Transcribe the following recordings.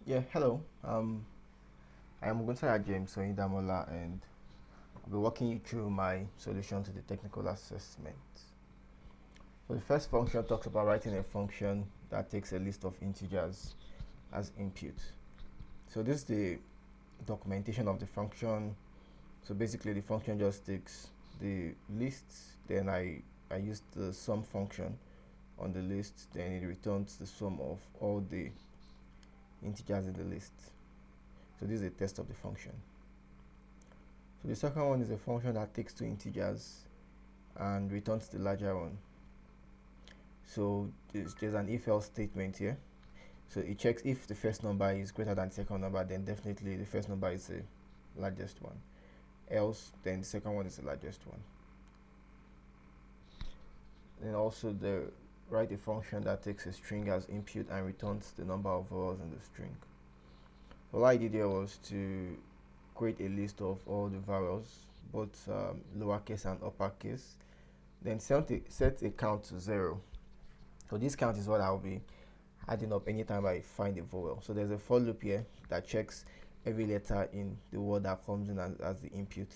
Yeah, hello. I'm Ogunsanya Oyindamola, and I'll be walking you through my solution to the technical assessment. So the first function talks about writing a function that takes a list of integers as input. So this is the documentation of the function. So basically, the function just takes the list, then I use the sum function on the list, then it returns the sum of all the integers in the list. So this is a test of the function. So the second one is a function that takes two integers and returns the larger one. So there's an if else statement here. So it checks if the first number is greater than the second number, then definitely the first number is the largest one. Else, then the second one is the largest one. Then also write a function that takes a string as input and returns the number of vowels in the string. All I did here was to create a list of all the vowels, both lowercase and uppercase, then set a count to 0. So this count is what I'll be adding up anytime I find a vowel. So there's a for loop here that checks every letter in the word that comes in as the input,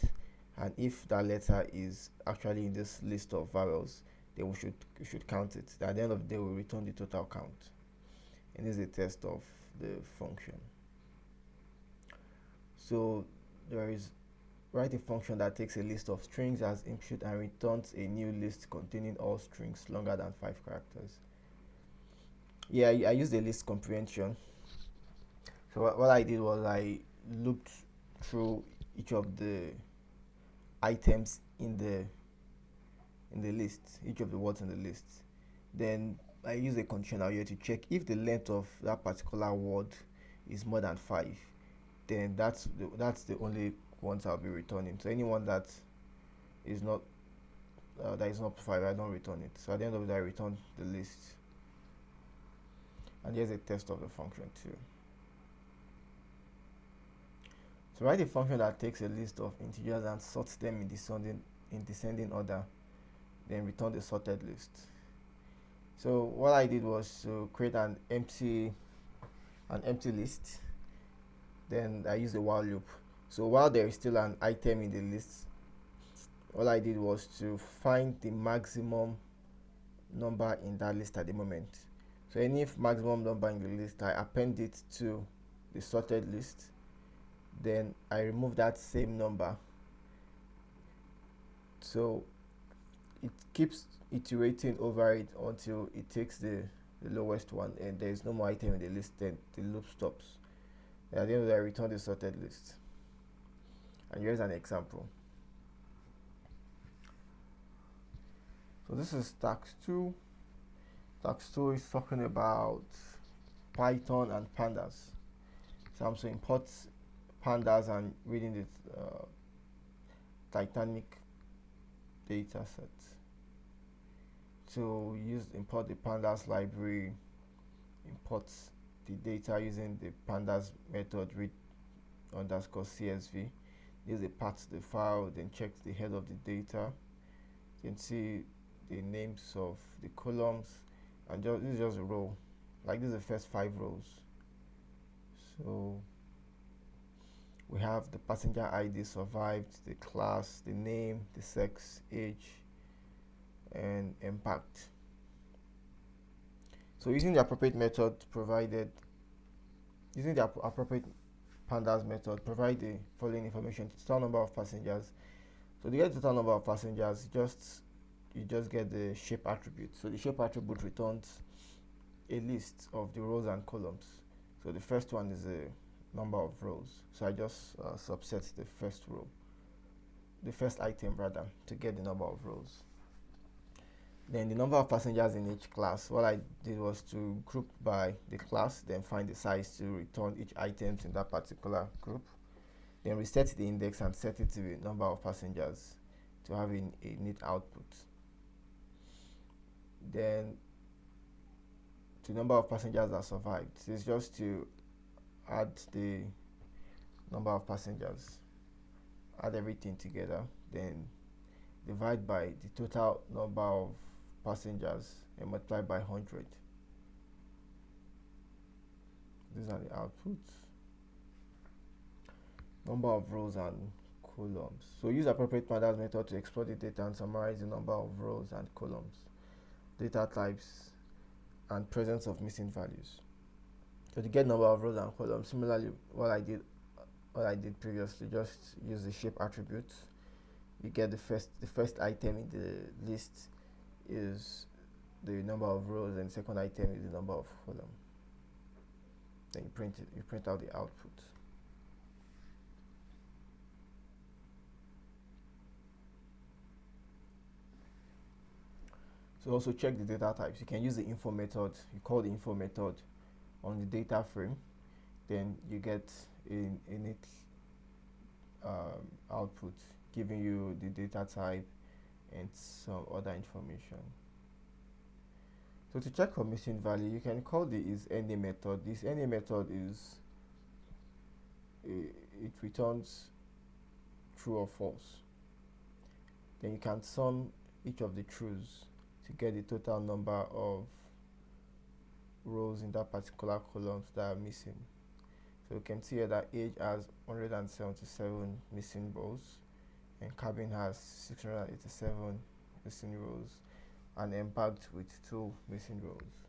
and if that letter is actually in this list of vowels, then we should count it. At the end of the day, we'll return the total count. And this is a test of the function. So there is write a function that takes a list of strings as input and returns a new list containing all strings longer than 5 characters. Yeah, I used a list comprehension. So what I did was I looked through each of the items in the list, each of the words in the list. Then I use a conditional here to check if the length of that particular word is more than 5. Then that's the only ones I'll be returning. So anyone that is not 5, I don't return it. So at the end of the day, I return the list. And here's a test of the function too. So write a function that takes a list of integers and sorts them in descending order, then return the sorted list. So what I did was to create an empty list. Then I used a while loop. So while there is still an item in the list, all I did was to find the maximum number in that list at the moment. So any maximum number in the list, I append it to the sorted list. Then I remove that same number. So it keeps iterating over it until it takes the lowest one, and there is no more item in the list. Then the loop stops. At the end of the day, I return the sorted list. And here's an example. So this is tax 2. Tax 2 is talking about Python and pandas. So I'm to import pandas and reading the Titanic data set. So import the pandas library, import the data using the pandas method read underscore CSV. This is a path to the file, then check the head of the data. You can see the names of the columns, and this is just a row. Like this is the first 5 rows. So we have the passenger ID survived, the class, the name, the sex, age, and impact. So using the appropriate pandas method, provide the following information: the total number of passengers. So to get the total number of passengers, you just get the shape attribute. So the shape attribute returns a list of the rows and columns. So the first one is the number of rows. So I just subset the first item rather, to get the number of rows. Then the number of passengers in each class. What I did was to group by the class, then find the size to return each item in that particular group. Then reset the index and set it to the number of passengers to have a neat output. Then the number of passengers that survived. So it's just to add the number of passengers, add everything together, then divide by the total number of passengers and multiply by 100. these are the outputs. Number of rows and columns. So use appropriate pandas method to export the data and summarize the number of rows and columns, data types, and presence of missing values. So to get number of rows and columns, similarly what I did previously, just use the shape attribute. You get the first item in the list is the number of rows, and the second item is the number of columns. Then you print out the output. So also check the data types. You can use the info method. You call the info method on the data frame, then you get a init output giving you the data type and some other information. So to check for missing value, you can call the isAny method. This any method is it returns true or false. Then you can sum each of the truths to get the total number of rows in that particular columns that are missing. So you can see here that age has 177 missing rows, and cabin has 687 missing rows, and embarked with 2 missing rows.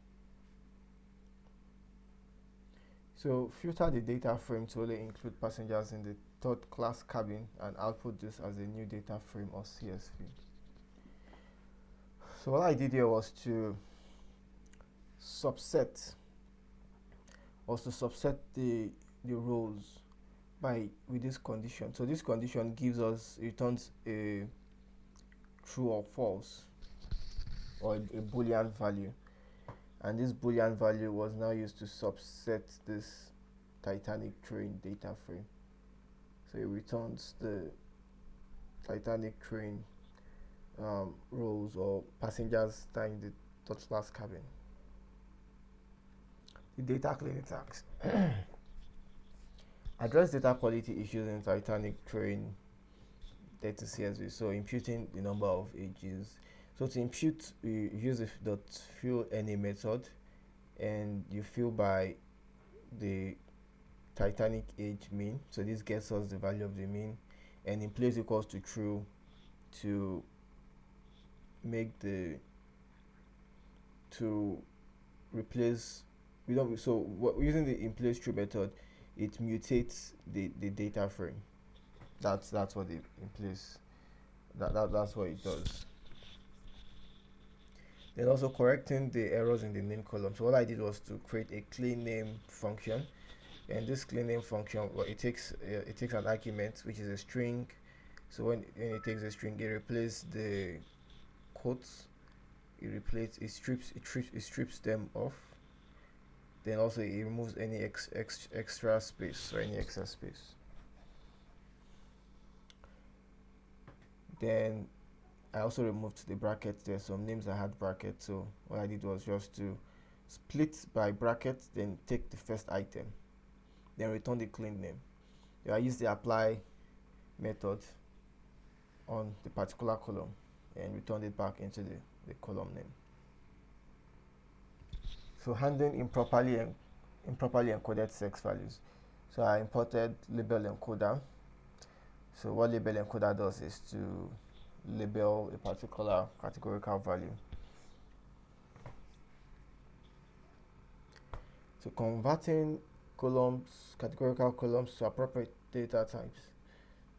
So filter the data frame to only include passengers in the third class cabin and output this as a new data frame or CSV. So what I did here was to subset the rows with this condition. So this condition returns a true or false, or a boolean value, and this boolean value was now used to subset this Titanic train data frame. So it returns the Titanic train rows or passengers in the third class cabin. The data cleaning task. Address data quality issues in Titanic train data CSV. So imputing the number of ages. So to impute, we use the .fillAny method, and you fill by the Titanic age mean. So this gets us the value of the mean, and in place equals to true to make to replace. Using the in place true method, it mutates the data frame. That's what the in place that's what it does. Then also correcting the errors in the name column. So what I did was to create a clean name function, and this clean name function, it takes an argument which is a string. So when it takes a string, it replaces the quotes, it strips them off. Then also it removes any extra space or any excess space. Then I also removed the brackets. There's some names that had brackets, so what I did was just to split by brackets, then take the first item, then return the clean name. I used the apply method on the particular column and returned it back into the column name. So handling improperly encoded sex values. So I imported label encoder. So what label encoder does is to label a particular categorical value. So converting categorical columns to appropriate data types.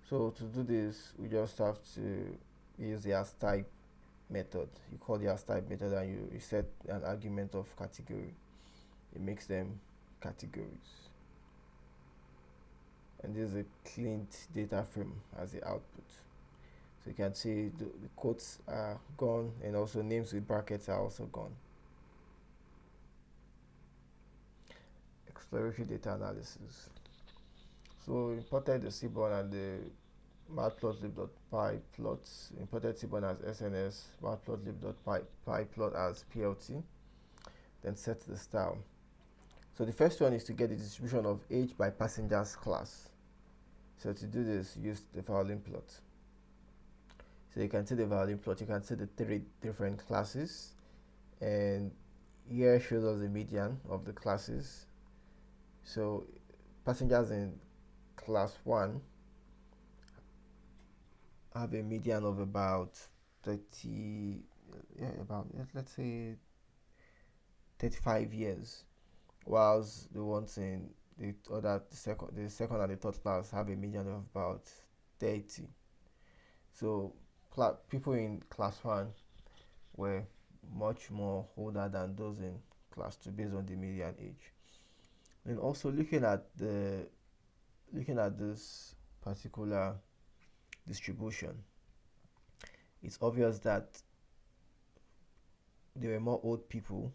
So to do this, we just have to use the asType method. You call the asType method and you set an argument of category. It makes them categories. And this is a cleaned data frame as the output. So you can see the quotes are gone, and also names with brackets are also gone. Exploratory data analysis. So imported the seaborn and the matplotlib.py plots, imported seaborn as SNS, matplotlib.py plot as PLT, then set the style. So the first one is to get the distribution of age by passengers class. So to do this, use the violin plot. So you can see the violin plot, you can see the 3 different classes, and here shows us the median of the classes. So passengers in class 1 have a median of about 30, yeah, about let's say 35 years, whilst the ones in the second and the third class have a median of about 30. So people in class 1 were much more older than those in class 2 based on the median age. And also looking at this particular distribution, it's obvious that there were more old people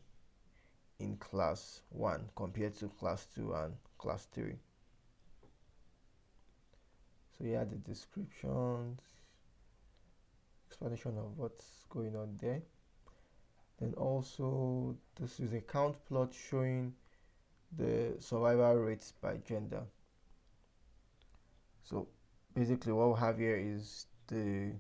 in class 1 compared to class 2 and class 3. So here are the descriptions, explanation of what's going on there. Then also this is a count plot showing the survival rates by gender. So basically what we have here is the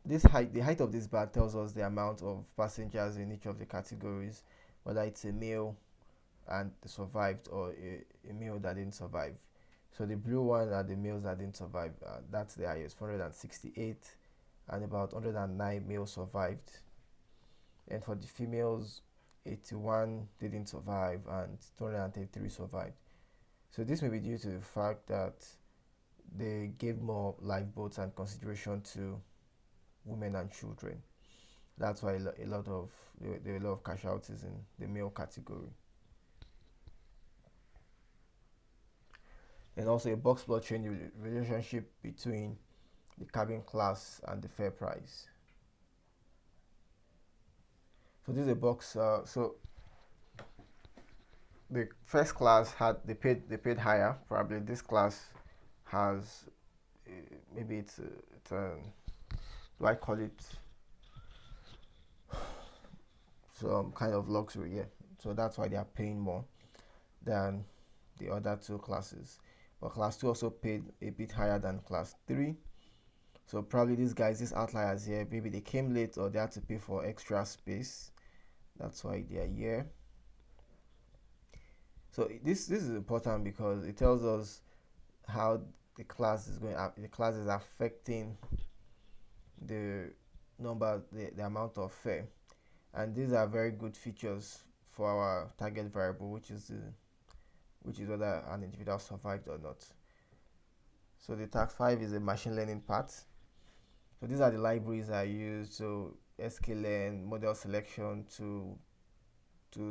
the height of this bar tells us the amount of passengers in each of the categories, whether it's a male and survived or a male that didn't survive. So the blue one are the males that didn't survive. That's the highest, 468, and about 109 males survived. And for the females, 81 didn't survive and 233 survived. So this may be due to the fact that they gave more lifeboats and consideration to women and children. That's why there were a lot of casualties in the male category. And also a box plot showing the relationship between the cabin class and the fare price. So this is a box. So the first class they paid higher. Probably this class has maybe it's do I call it some kind of luxury? Yeah. So that's why they are paying more than the other two classes. But class 2 also paid a bit higher than class 3. So probably these outliers here, maybe they came late or they had to pay for extra space. That's why they are here. So this is important because it tells us how the class is affecting the the amount of fare, and these are very good features for our target variable, which is whether an individual survived or not. So the task 5 is a machine learning part. So these are the libraries I use. So sklearn, model selection to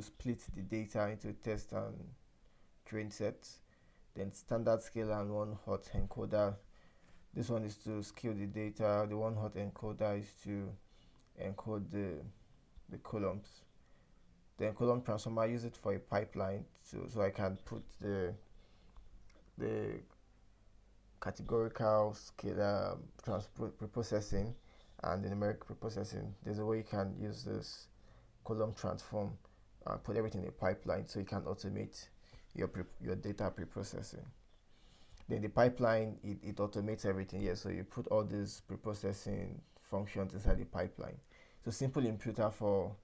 split the data into test and train sets. Then standard scale and one hot encoder. This one is to scale the data. The one hot encoder is to encode the columns. Then column transformer, I use it for a pipeline so I can put the categorical scale preprocessing and the numeric preprocessing. There's a way you can use this column transform and put everything in a pipeline so you can automate your data preprocessing. Then the pipeline, it automates everything. Yeah, so you put all these preprocessing functions inside the pipeline. So simple imputer for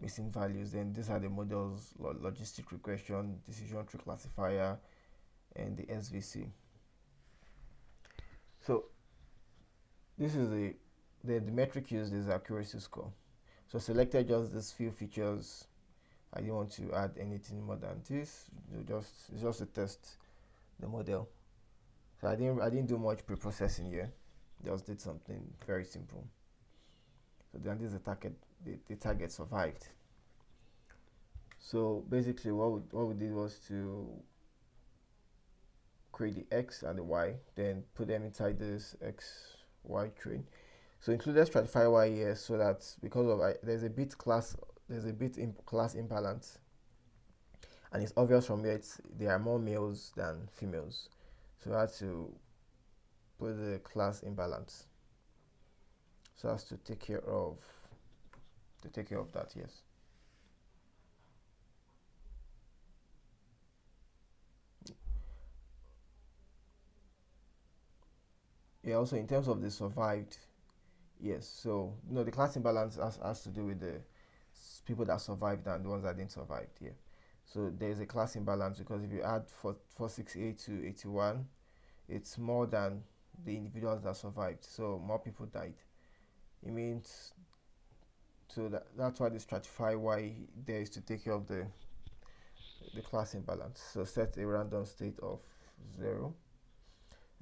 missing values. Then these are the models: logistic regression, decision tree classifier, and the SVC. So this is the metric used is accuracy score. So selected just these few features. I didn't want to add anything more than this. It's just to test the model. So I didn't do much pre-processing here. Just did something very simple. So then this is the target. The target survived. So basically, what we did was to create the x and the y, then put them inside this x y train. So included stratify y here so that because of there's a bit class imbalance, and it's obvious from here there are more males than females. So I had to put the class imbalance so as to take care of that. Yes. Yeah. Also, in terms of the survived, yes. So the class imbalance has to do with the people that survived and the ones that didn't survive here. So there is a class imbalance because if you add 468 to 81, it's more than the individuals that survived. So more people died. It means so that's why they stratify why there is to take care of the class imbalance. So set a random state of 0,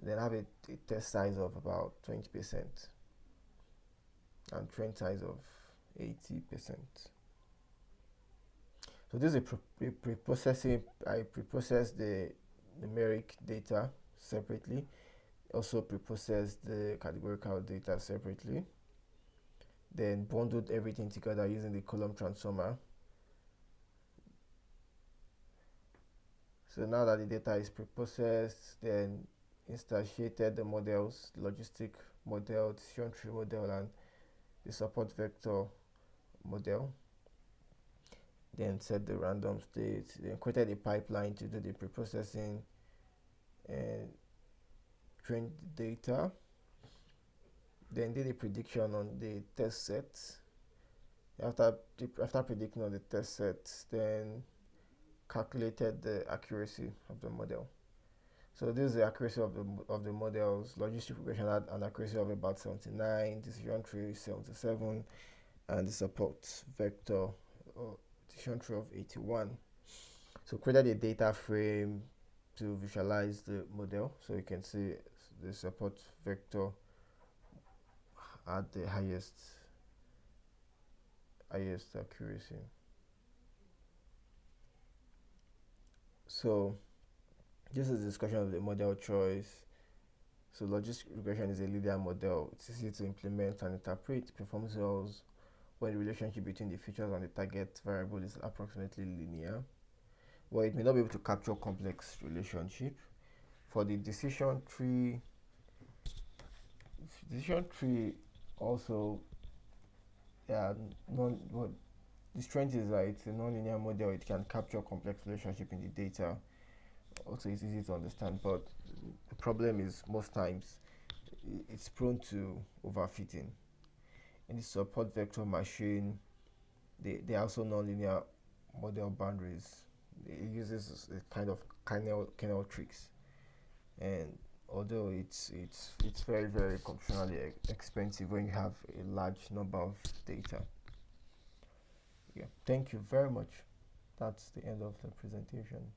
then have a test size of about 20% and trend size of 80%. So this is a pre-processing. I pre-process the numeric data separately. Also pre-process the categorical data separately. Then bundled everything together using the column transformer. So now that the data is pre-processed, then instantiated the models, the logistic model, decision tree model, and the support vector model. Then set the random state, then created a pipeline to do the pre-processing and train the data. Then did a prediction on the test set. After predicting on the test set, then calculated the accuracy of the model. So this is the accuracy of the models. Logistic regression had an accuracy of about 79, decision tree 77, and the support vector decision tree of 81. So created a data frame to visualize the model. So you can see the support vector at the highest accuracy. So this is a discussion of the model choice. So logistic regression is a linear model. It's easy to implement and interpret. Performs well when the relationship between the features and the target variable is approximately linear. Well, it may not be able to capture complex relationship. For the decision tree also, the strength is that it's a nonlinear model. It can capture complex relationship in the data. Also, it's easy to understand, but the problem is most times it's prone to overfitting. In the support vector machine, they are also nonlinear model boundaries. It uses a kind of kernel tricks, and although it's very very computationally expensive when you have a large number of data. Yeah, thank you very much. That's the end of the presentation.